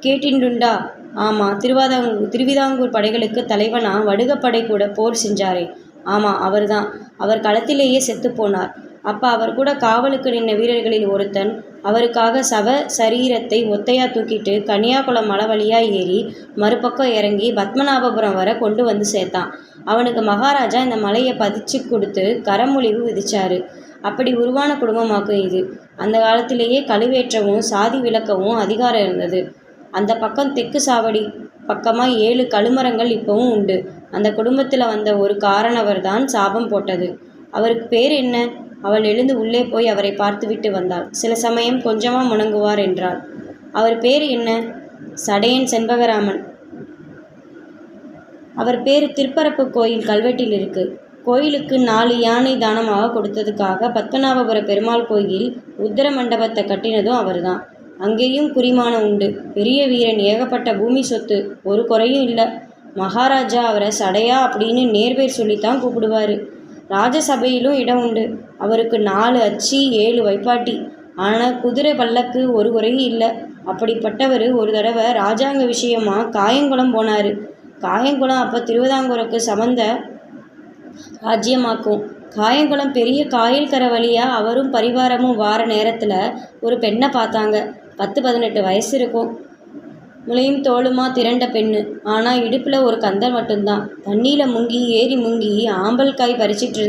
கேட்டிண்டுண்டா? ஆமா. திருவிதாங்கூர் படைகளுக்கு தலைவனா வடுகப்படை கூட போர் செஞ்சாரே. ஆமா, அவர்தான். அவர் களத்திலேயே செத்துப்போனார். அப்ப அவர் கூட காவலுக்கு நின்ன வீரர்களில் ஒருத்தன் அவருக்காக சரீரத்தை ஒத்தையா தூக்கிட்டு கன்னியாகுளம் மலை வழியா ஏறி மறுபக்கம் இறங்கி பத்மநாபபுரம் வர கொண்டு வந்து சேர்த்தான். அவனுக்கு மகாராஜா இந்த மலையை பதிச்சு கொடுத்து கரமொழிவு விதிச்சாரு. அப்படி உருவான குடும்பமாக்கும் இது. அந்த காலத்திலேயே கழுவேற்றவும் சாதி விளக்கவும் அதிகாரம் இருந்தது. அந்த பக்கம் தெற்கு சாவடி பக்கமா 7 கழுமரங்கள் இப்பவும் உண்டு. அந்த குடும்பத்தில் வந்த ஒரு காரணவர் தான் சாபம் போட்டது. அவருக்கு பேர் என்ன? அவள் எழுந்து உள்ளே போய் அவரை பார்த்துவிட்டு வந்தாள். சில சமயம் கொஞ்சமா முணங்குவார் என்றாள். அவர் பேர் என்ன? சடையன் செண்பகராமன். அவர் பேர் திருப்பரப்பு கோயில் கல்வெட்டில் இருக்கு. கோயிலுக்கு 4 யானை தானமாக கொடுத்ததுக்காக பத்மநாபபுர பெருமாள் கோயில் உத்தர மண்டபத்தை கட்டினதும் அவர்தான். அங்கேயும் குறிமானம் உண்டு. பெரிய வீரன், ஏகப்பட்ட பூமி சொத்து, ஒரு குறையும் இல்லை. மகாராஜா அவரை சடையா அப்படின்னு நேர்பேர் சொல்லித்தான் கூப்பிடுவாரு. ராஜசபையிலும் இடம் உண்டு. அவருக்கு 4 அச்சி 7 வைப்பாட்டி. ஆனால் குதிரை பல்லக்கு ஒரு குறையும் இல்லை. அப்படிப்பட்டவர் ஒரு தடவை ராஜாங்க விஷயமா காயங்குளம் போனார். காயங்குளம் அப்போ திருவிதாங்கூருக்கு சம்பந்த ராஜ்யமாக்கும். காயங்குளம் பெரிய காயல் கரை வழியாக அவரும் பரிவாரமும் வார நேரத்தில் ஒரு பெண்ணை பார்த்தாங்க. 10-18 வயசு இருக்கும். முளையும் தோளுமா திரண்ட பெண்ணு. ஆனால் இடுப்பில் ஒரு கந்தல் மட்டும்தான். தண்ணியில் முங்கி ஏறி முங்கி ஆம்பல் காய் பறிச்சிட்டு